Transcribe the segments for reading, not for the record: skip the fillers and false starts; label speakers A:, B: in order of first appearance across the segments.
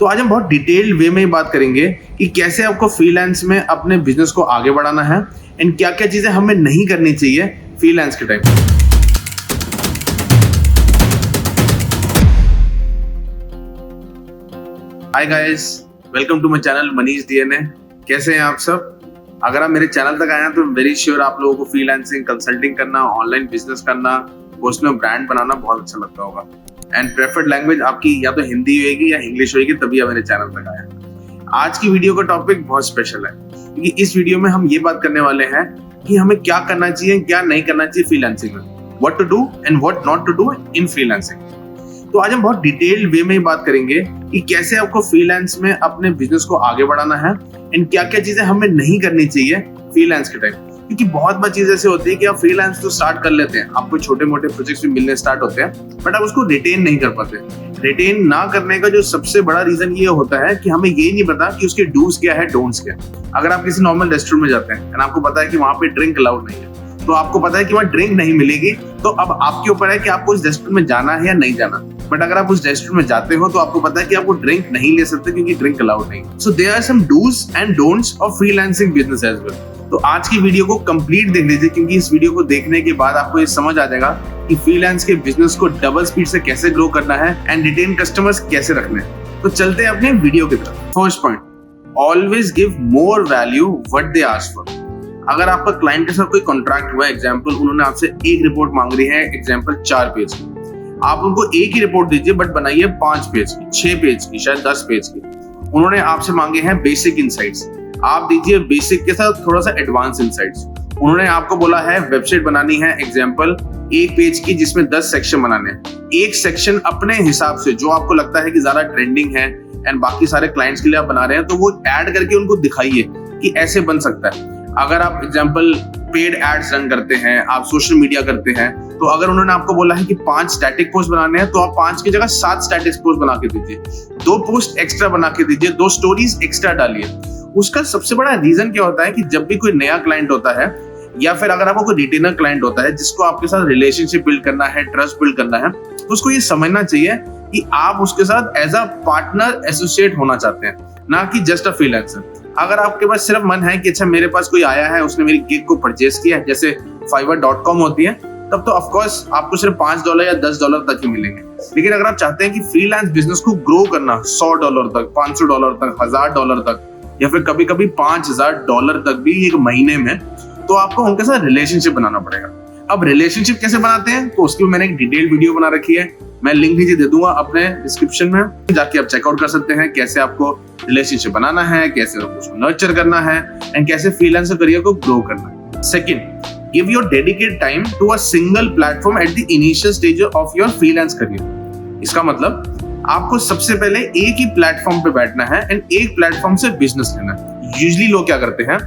A: तो आज हम बहुत डिटेल्ड वे में बात करेंगे कि कैसे आपको फ्रीलांस में अपने बिजनेस को आगे बढ़ाना है एंड क्या क्या चीजें हमें नहीं करनी चाहिए फ्रीलांस के time. Hi guys, welcome to my channel Manish DNA. कैसे हैं आप सब? अगर आप मेरे चैनल तक आए हैं तो वेरी श्योर आप लोगों को फ्रीलांसिंग, कंसल्टिंग करना, ऑनलाइन बिजनेस करना, पर्सनल ब्रांड बनाना बहुत अच्छा लगता होगा एंड प्रेफर्ड लैंग्वेज आपकी या तो हिंदी होगी या इंग्लिश होगी, तभी आप मेरे चैनल तक आए हैं। आज की वीडियो का टॉपिक बहुत स्पेशल है क्योंकि इस वीडियो में हम ये बात करने वाले हैं कि हमें क्या करना चाहिए, क्या नहीं करना चाहिए फ्रीलांसिंग में, what to do and what not to do in freelancing. तो आज हम बहुत डिटेल्ड वे में बात करेंगे कि कैसे आपको फ्रीलांस में अपने बिजनेस को आगे बढ़ाना है एंड क्या क्या चीजें हमें नहीं करनी चाहिए फ्रीलांस के टाइम। क्योंकि बहुत बार चीज ऐसे होती है कि आप फ्रीलांस तो स्टार्ट कर लेते हैं, आपको छोटे मोटे प्रोजेक्ट्स भी मिलने स्टार्ट होते हैं, बट आप उसको रिटेन नहीं कर पाते। रिटेन ना करने का जो सबसे बड़ा रीजन ये होता है कि हमें ये नहीं पता कि उसके डूज क्या है, डोंट्स क्या है। अगर आप किसी नॉर्मल रेस्टोरेंट में जाते हैं एंड आपको पता है कि वहां पे ड्रिंक अलाउड नहीं है, तो आपको पता है कि वहां ड्रिंक नहीं मिलेगी, तो अब आपके ऊपर है कि आपको उस रेस्टोरेंट में जाना है या नहीं जाना। बट अगर आप उस रेस्टोरेंट में जाते हो तो आपको पता है कि आपको ड्रिंक नहीं ले सकते क्योंकि ड्रिंक अलाउड नहीं। So there are some dos and don'ts of freelancing business as well. तो आज की वीडियो को कंप्लीट देख लीजिए क्योंकि इस वीडियो को देखने के बाद आपको ये समझ आ जाएगा कि फ्रीलांस के बिजनेस को डबल स्पीड से कैसे ग्रो करना है एंड रिटेन कस्टमर्स कैसे रखने हैं। तो चलते हैं अपने वीडियो की तरफ। First point, always give more value what they ask for. अगर आपका क्लाइंट के साथ कोई कॉन्ट्रैक्ट हुआ है, एग्जाम्पल उन्होंने आपसे एक रिपोर्ट मांग रही है, एग्जाम्पल 4 पेज की, आप उनको एक ही रिपोर्ट दीजिए बट बनाइए 5 पेज की, 6 पेज की, शायद 10 पेज की। उन्होंने आपसे मांगे हैं बेसिक इंसाइट्स, आप दीजिए बेसिक के साथ थोड़ा सा एडवांस इंसाइट्स। उन्होंने आपको बोला है वेबसाइट बनानी है, एग्जाम्पल 1 पेज की जिसमें 10 सेक्शन बनाने हैं। एक सेक्शन अपने हिसाब से जो आपको लगता है कि ज्यादा ट्रेंडिंग है एंड बाकी सारे क्लाइंट्स के लिए आप बना रहे हैं, तो वो ऐड करके उनको दिखाइए कि ऐसे बन सकता है। अगर आप एग्जाम्पल पेड एड्स रन करते हैं, आप सोशल मीडिया करते हैं, तो अगर उन्होंने आपको बोला है कि 5 स्टैटिक पोस्ट बनाने हैं, तो आप 5 की जगह 7 स्टैटिक पोस्ट बना के दीजिए, 2 पोस्ट एक्स्ट्रा बना के दीजिए, 2 स्टोरीज एक्स्ट्रा डालिए। उसका सबसे बड़ा रीजन क्या होता है कि जब भी कोई नया क्लाइंट होता है या फिर अगर आपको कोई रिटेनर क्लाइंट होता है जिसको आपके साथ रिलेशनशिप बिल्ड करना है, ट्रस्ट बिल्ड करना है, तो उसको ये समझना चाहिए कि आप उसके साथ एज अ पार्टनर एसोसिएट होना चाहते हैं, ना कि जस्ट अ फ्रीलांसर। अगर आपके पास सिर्फ मन है कि अच्छा मेरे पास कोई आया है, उसने मेरी गिग को परचेस किया है, जैसे fiverr.com होती है, तब तो ऑफ कोर्स आपको सिर्फ $5 या $10 तक ही मिलेंगे। लेकिन अगर आप चाहते हैं कि फ्रीलांस बिजनेस को ग्रो करना $100 तक, $500 तक, $1000 तक, या फिर कभी कभी $5000 तक भी एक महीने में, तो आपको उनके साथ रिलेशनशिप बनाना पड़ेगा। अब रिलेशनशिप कैसे बनाते हैं तो उसकी मैंने एक डिटेल वीडियो बना रखी है, मैं लिंक नीचे दे दूंगा अपने डिस्क्रिप्शन में, जाके आप चेकआउट कर सकते हैं कैसे आपको रिलेशनशिप बनाना है, कैसे उसको नर्चर करना है एंड कैसे फ्रीलांसर करियर को ग्रो करना है। Second, give your dedicated time to a single platform at the initial stage of your freelance career. इसका मतलब आपको सबसे पहले एक ही प्लेटफॉर्म पे बैठना है एंड एक प्लेटफॉर्म से बिजनेस लेना है। यूजुअली लोग क्या करते हैं,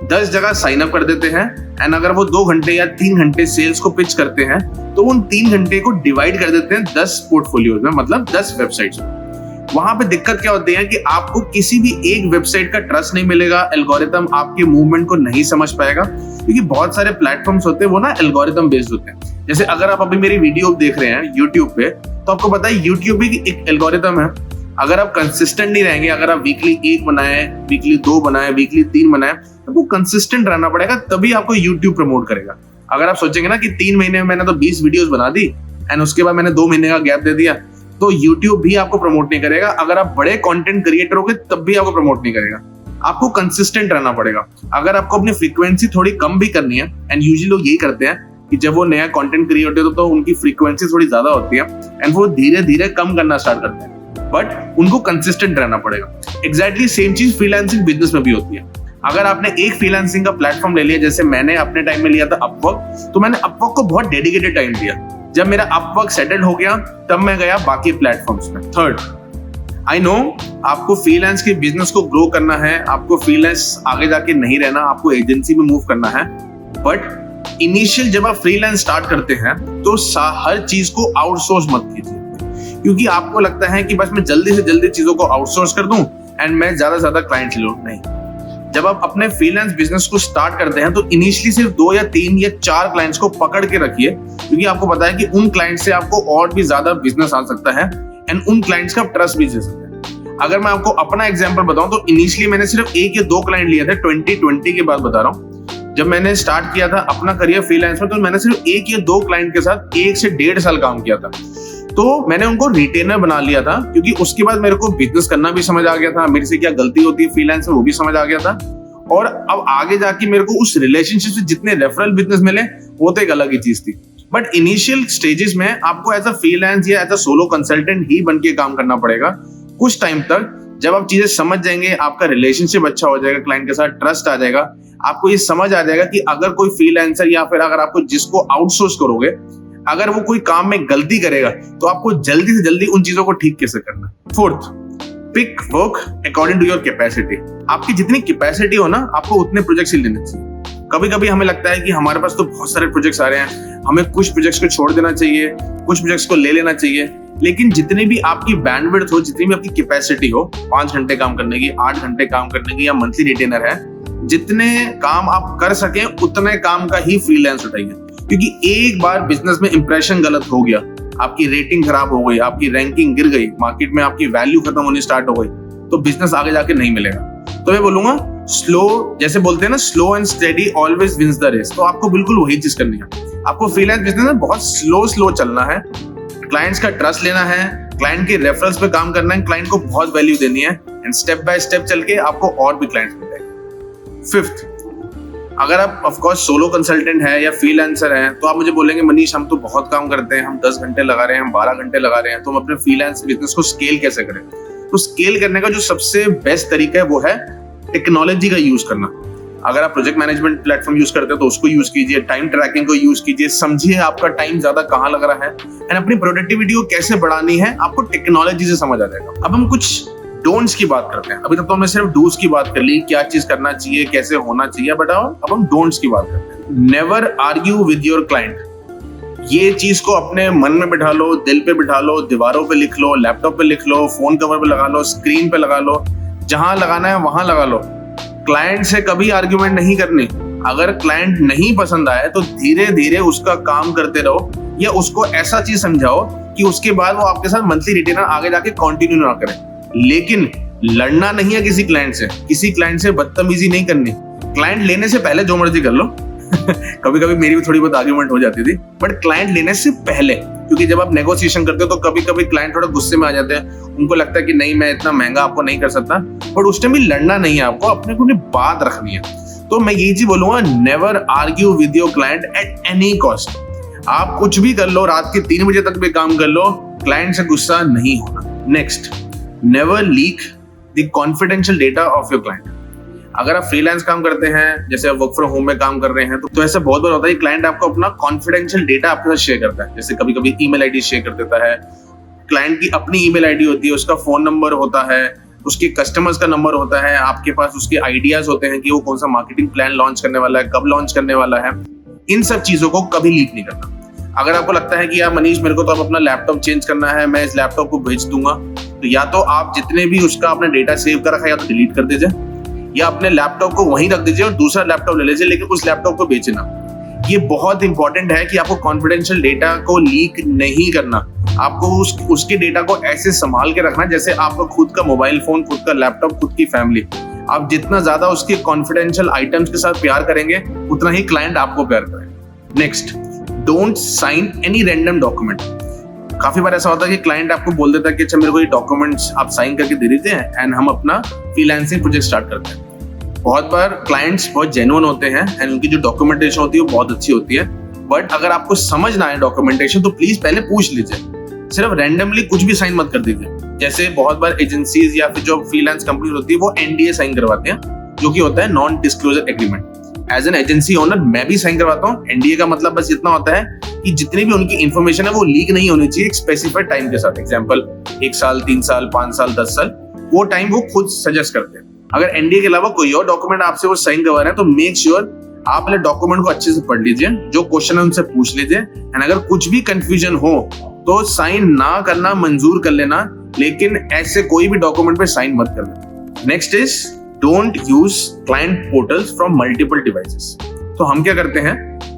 A: 10 जगह साइन अप कर देते हैं एंड अगर वो 2 घंटे या 3 घंटे सेल्स को पिच करते हैं तो उन 3 घंटे को डिवाइड कर देते हैं 10 पोर्टफोलियोज में, मतलब 10 वेबसाइट्स में। वहां पे दिक्कत क्या होती है कि आपको किसी भी एक वेबसाइट का ट्रस्ट नहीं मिलेगा, एल्गोरिथम आपके मूवमेंट को नहीं समझ पाएगा, क्योंकि बहुत सारे प्लेटफॉर्म्स होते हैं वो ना एल्गोरिथम बेस्ड होते हैं। जैसे अगर आप अभी मेरी वीडियो देख रहे हैं यूट्यूब पे, तो आपको पता है यूट्यूब भी एक एल्गोरिथम है। अगर आप कंसिस्टेंट नहीं रहेंगे, अगर आप वीकली 1 बनाए, वीकली 2 बनाए, वीकली 3 बनाए, तो वो कंसिस्टेंट रहना पड़ेगा, तभी आपको यूट्यूब प्रमोट करेगा। अगर आप सोचेंगे ना कि 3 महीने में मैंने तो 20 वीडियोस बना दी एंड उसके बाद मैंने 2 महीने का गैप दे दिया, तो यूट्यूब भी आपको प्रमोट नहीं करेगा। अगर आप बड़े कंटेंट क्रिएटर होगे तब भी आपको प्रमोट नहीं करेगा। आपको कंसिस्टेंट रहना पड़ेगा। अगर आपको अपनी फ्रीक्वेंसी थोड़ी कम भी करनी है, एंड यूजुअली लोग यही करते हैं कि जब वो नया कंटेंट क्रिएटर होते हैं तो उनकी फ्रीक्वेंसी थोड़ी ज्यादा होती है एंड वो धीरे धीरे कम करना स्टार्ट करते हैं, बट उनको कंसिस्टेंट रहना पड़ेगा। एग्जैक्टली सेम चीज फ्रीलांसिंग बिजनेस में भी होती है। अगर आपने एक फ्रीलांसिंग का प्लेटफॉर्म ले लिया, जैसे मैंने अपने टाइम में लिया था अपवर्क, तो मैंने अपवर्क को बहुत डेडिकेटेड टाइम दिया। जब मेरा अपवर्क सेटल्ड हो गया तब मैं गया बाकी प्लेटफॉर्म्स में। थर्ड, आई नो आपको फ्रीलांस के बिजनेस को ग्रो करना है, आपको फ्रीलांस आगे जाके नहीं रहना, आपको एजेंसी में मूव करना है, बट इनिशियल जब आप फ्रीलांस स्टार्ट करते हैं तो हर चीज को आउटसोर्स मत कीजिए, क्योंकि आपको लगता है कि बस मैं जल्दी से जल्दी चीजों को आउटसोर्स कर दूं एंड मैं ज्यादा से ज्यादा क्लाइंट लूं। नहीं, जब आप अपने फ्रीलांस बिजनेस को स्टार्ट करते हैं तो इनिशियली सिर्फ 2 या 3 या 4 क्लाइंट्स को पकड़ के रखिए, क्योंकि आपको पता है कि उन क्लाइंट से आपको और भी ज्यादा बिजनेस आ सकता है एंड उन क्लाइंट्स का ट्रस्ट भी दे सकते हैं। अगर मैं आपको अपना एग्जांपल बताऊं तो इनिशियली मैंने सिर्फ 1 या 2 क्लाइंट लिए थे। 2020 की बात बता रहा हूं, जब मैंने स्टार्ट किया था अपना करियर फ्रीलांस में, तो मैंने सिर्फ 1 या 2 क्लाइंट के साथ 1 से 1.5 साल काम किया था। तो मैंने उनको रिटेनर बना लिया था, क्योंकि उसके बाद मेरे को बिजनेस करना भी समझ आ गया था, मेरे से क्या गलती होती है फ्रीलांस में वो भी समझ आ गया था। और अब आगे जाके मेरे को उस रिलेशनशिप से जितने रेफरल बिजनेस मिले वो तो एक अलग ही चीज थी। बट इनिशियल स्टेजेस में आपको एज अ फ्रीलांस या एज अ सोलो कंसल्टेंट ही बन के काम करना पड़ेगा कुछ टाइम तक। जब आप चीजें समझ जाएंगे, आपका रिलेशनशिप अच्छा हो जाएगा, क्लाइंट के साथ ट्रस्ट आ जाएगा, आपको ये समझ आ जाएगा कि अगर कोई फ्रीलांसर या फिर अगर आपको जिसको आउटसोर्स करोगे, अगर वो कोई काम में गलती करेगा तो आपको जल्दी से जल्दी उन चीजों को ठीक कैसे करना। 4th, pick work according to your capacity. आपकी जितनी कैपेसिटी हो ना, आपको उतने प्रोजेक्ट्स ही लेने चाहिए। कभी कभी हमें लगता है कि हमारे पास तो बहुत सारे प्रोजेक्ट्स आ रहे हैं, हमें कुछ प्रोजेक्ट्स को छोड़ देना चाहिए, कुछ प्रोजेक्ट्स को ले लेना चाहिए। लेकिन जितनी भी आपकी बैंडविड्थ हो, जितनी भी आपकी कैपेसिटी हो, 5 घंटे काम करने की, 8 घंटे काम करने की, या मंथली रिटेनर है, जितने काम आप कर सकें उतने काम का ही फ्रीलांस उठाइए। क्योंकि एक बार बिजनेस में इंप्रेशन गलत हो गया, आपकी रेटिंग खराब हो गई, आपकी रैंकिंग गिर गई, मार्केट में आपकी वैल्यू खत्म होनी स्टार्ट हो गई, तो बिजनेस आगे जाके नहीं मिलेगा। तो मैं बोलूंगा स्लो, जैसे बोलते हैं ना, slow and steady always wins the race. तो आपको बिल्कुल वही चीज करनी है। आपको फ्रीलांस बिजनेस में बहुत स्लो चलना है, क्लाइंट्स का ट्रस्ट लेना है, क्लाइंट के रेफरल्स पे काम करना है, क्लाइंट को बहुत वैल्यू देनी है, एंड स्टेप बाय स्टेप चल के आपको और भी क्लाइंट्स मिल जाएंगे। 5th, अगर आप ऑफ कोर्स सोलो कंसल्टेंट है या फ्रीलांसर हैं, तो आप मुझे बोलेंगे मनीष हम तो बहुत काम करते हैं, हम 10 घंटे लगा रहे हैं, हम 12 घंटे लगा रहे हैं, तो हम अपने फ्रीलांस बिजनेस को स्केल कैसे करें। तो स्केल करने का जो सबसे बेस्ट तरीका है वो है टेक्नोलॉजी का यूज करना। अगर आप प्रोजेक्ट मैनेजमेंट प्लेटफॉर्म यूज करते हो तो उसको यूज कीजिए, टाइम ट्रैकिंग को यूज कीजिए, समझिए आपका टाइम ज्यादा कहाँ लग रहा है, एंड अपनी प्रोडक्टिविटी को कैसे बढ़ानी है आपको टेक्नोलॉजी से समझ आ जाएगा। अब हम कुछ डोंट्स की बात करते हैं। अभी तक तो हमने सिर्फ डूज की बात कर ली, क्या चीज करना चाहिए, कैसे होना चाहिए, बट अब हम डोंट्स की बात करते हैं। Never argue with your client. ये चीज को अपने मन में बिठा लो, दिल पे बिठा लो, दीवारों पे लिख लो, लैपटॉप पे लिख लो, फोन कवर पे लगा लो, स्क्रीन पे लगा लो, जहां लगाना है वहां लगा लो। क्लाइंट से कभी आर्ग्यूमेंट नहीं करनी। अगर क्लाइंट नहीं पसंद आए तो धीरे धीरे उसका काम करते रहो, या उसको ऐसा चीज समझाओ कि उसके बाद वो आपके साथ मंथली रिटेनर आगे जाके कंटिन्यू ना करे। लेकिन लड़ना नहीं है किसी क्लाइंट से, किसी क्लाइंट से बदतमीजी नहीं करनी। क्लाइंट लेने से पहले जो मर्जी कर लो कभी कभी मेरी भी थोड़ी बहुत आर्ग्यूमेंट हो जाती थी, बट क्लाइंट लेने से पहले, क्योंकि जब आप नेगोशिएशन करते हो तो कभी कभी क्लाइंट थोड़ा गुस्से में आ जाते हैं, उनको लगता है कि नहीं मैं इतना महंगा आपको नहीं कर सकता, बट उस टाइम भी लड़ना नहीं है आपको, अपने को बात रखनी है। तो मैं ये चीज बोलूंगा, never argue with your client at any cost. आप कुछ भी कर लो, रात के 3 बजे तक भी काम कर लो, क्लाइंट से गुस्सा नहीं होना। Next, never leak the confidential data of your client. अगर आप फ्रीलांस काम करते हैं, जैसे आप वर्क फ्रॉम होम में काम कर रहे हैं, तो ऐसा बहुत बार होता है क्लाइंट आपको अपना कॉन्फिडेंशियल डेटा आपके साथ शेयर करता है। जैसे कभी कभी ईमेल आईडी शेयर कर देता है, क्लाइंट की अपनी ईमेल आईडी होती है, उसका फोन नंबर होता है, उसके कस्टमर्स का नंबर होता है, आपके पास उसके आइडियाज होते हैं कि वो कौन सा मार्केटिंग प्लान लॉन्च करने वाला है, कब लॉन्च करने वाला है। इन सब चीजों को कभी लीक नहीं करना। अगर आपको लगता है कि यार मनीष मेरे को तो अब अपना लैपटॉप चेंज करना है, मैं इस लैपटॉप को भेज दूंगा, तो या तो आप जितने भी उसका अपना डेटा सेव कर रखा है या तो डिलीट कर दीजिए, या अपने लैपटॉप को वहीं रख दीजिए और दूसरा लैपटॉप ले लीजिए, लेकिन उस लैपटॉप को बेचना। ये बहुत इंपॉर्टेंट है कि आपको कॉन्फिडेंशियल डेटा को लीक नहीं करना। आपको उसके डेटा को ऐसे संभाल के रखना जैसे आपका खुद का मोबाइल फोन, खुद का लैपटॉप, खुद की फैमिली। आप जितना ज्यादा उसके कॉन्फिडेंशियल आइटम्स के साथ प्यार करेंगे उतना ही क्लाइंट आपको प्यार करेगा। Next, don't sign any random document. काफी बार ऐसा होता है कि क्लाइंट आपको बोल देता है कि अच्छा मेरे को ये डॉक्यूमेंट्स आप साइन करके दे देते हैं एंड हम अपना फ्रीलांसिंग प्रोजेक्ट स्टार्ट करते हैं। बहुत बार क्लाइंट्स बहुत जेन्युइन होते हैं एंड उनकी जो डॉक्यूमेंटेशन होती है वो बहुत अच्छी होती है, बट अगर आपको समझ ना आए डॉक्यूमेंटेशन तो प्लीज पहले पूछ लीजिए। सिर्फ रैंडमली कुछ भी साइन मत कर दीजिए। जैसे बहुत बार एजेंसीज या फिर जो फ्रीलांस कंपनी होती है वो एनडीए साइन करवाते हैं, जो कि होता है non disclosure agreement. As an agency owner मैं भी साइन करवाता हूँ। एनडीए का मतलब बस इतना होता है कि जितनी भी उनकी इन्फॉर्मेशन है वो लीक नहीं होनी चाहिए एक स्पेसिफाइड टाइम के साथ। एग्जांपल 1 साल, 3 साल, 5 साल, 10 साल, वो टाइम वो खुद सजेस्ट करते हैं। अगर एनडीए के अलावा कोई और डॉक्यूमेंट आपसे वो साइन करवा रहे हैं तो मेक श्योर आप पहले डॉक्यूमेंट को अच्छे से पढ़ लीजिए, जो क्वेश्चन है उनसे पूछ लीजिए, एंड अगर कुछ भी कंफ्यूजन हो तो साइन ना करना मंजूर कर लेना, लेकिन ऐसे कोई भी डॉक्यूमेंट पे साइन मत करना। Next is don't use client portals from multiple devices. तो हम क्या करते हैं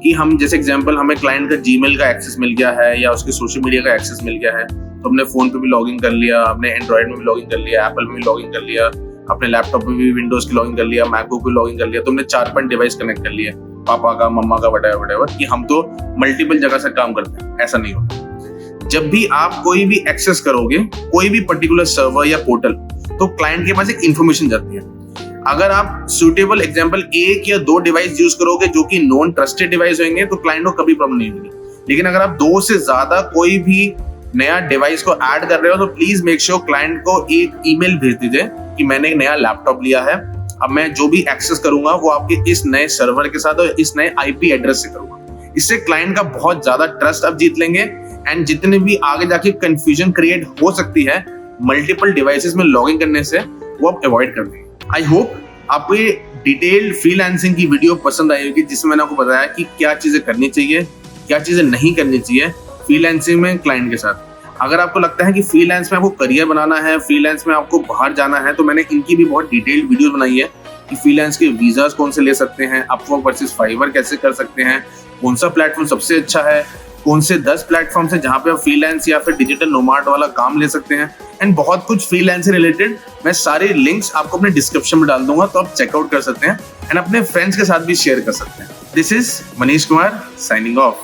A: कि हम जैसे एग्जांपल हमें क्लाइंट का जीमेल का एक्सेस मिल गया है या उसके सोशल मीडिया का एक्सेस मिल गया है, तो अपने फोन पे भी लॉगिन कर लिया, अपने एंड्रॉइड में भी लॉगिन कर लिया, एप्पल में भी लॉगिन कर लिया, अपने लैपटॉप में भी विंडोज की लॉगिन कर लिया, मैकबुक पे लॉगिन कर लिया, तुमने 4-5 डिवाइस कनेक्ट कर लिया, पापा का, मम्मा का, वटेवर कि हम तो मल्टीपल जगह से काम करते हैं। ऐसा नहीं होता। जब भी आप कोई भी एक्सेस करोगे कोई भी पर्टिकुलर सर्वर या पोर्टल, तो क्लाइंट के पास एक इंफॉर्मेशन जाती है। अगर आप सुटेबल एग्जांपल 1 या 2 डिवाइस यूज करोगे जो कि नॉन ट्रस्टेड डिवाइस होंगे, तो क्लाइंट को कभी प्रॉब्लम नहीं होगी। लेकिन अगर आप 2 से ज्यादा कोई भी नया डिवाइस को ऐड कर रहे हो, तो प्लीज मेक श्योर क्लाइंट को एक ईमेल भेज दीजिए कि मैंने एक नया लैपटॉप लिया है, अब मैं जो भी एक्सेस करूंगा वो आपके इस नए सर्वर के साथ और इस नए आईपी एड्रेस से करूंगा। इससे क्लाइंट का बहुत ज्यादा ट्रस्ट आप जीत लेंगे एंड जितने भी आगे जाके कंफ्यूजन क्रिएट हो सकती है मल्टीपल डिवाइसेस में लॉगिन करने से, वो आप अवॉइड कर देंगे। आई होप आपको ये डिटेल्ड फ्रीलांसिंग की वीडियो पसंद आई होगी, जिसमें मैंने आपको बताया कि क्या चीजें करनी चाहिए, क्या चीजें नहीं करनी चाहिए फ्रीलांसिंग में क्लाइंट के साथ। अगर आपको लगता है कि फ्रीलांस में आपको करियर बनाना है, फ्रीलांस में आपको बाहर जाना है, तो मैंने इनकी भी बहुत डिटेल्ड वीडियो बनाई है कि फ्रीलांस के वीजास कौन से ले सकते हैं, अपवर्क वर्सेस फाइवर कैसे कर सकते हैं, कौन सा प्लेटफॉर्म सबसे अच्छा है, कौन से 10 प्लेटफॉर्म है जहां पे आप फ्रीलांस या फिर डिजिटल नोमाड वाला काम ले सकते हैं, एंड बहुत कुछ फ्रीलांस से रिलेटेड। मैं सारे लिंक्स आपको अपने डिस्क्रिप्शन में डाल दूंगा, तो आप चेकआउट कर सकते हैं एंड अपने फ्रेंड्स के साथ भी शेयर कर सकते हैं। This is Manish Kumar signing off.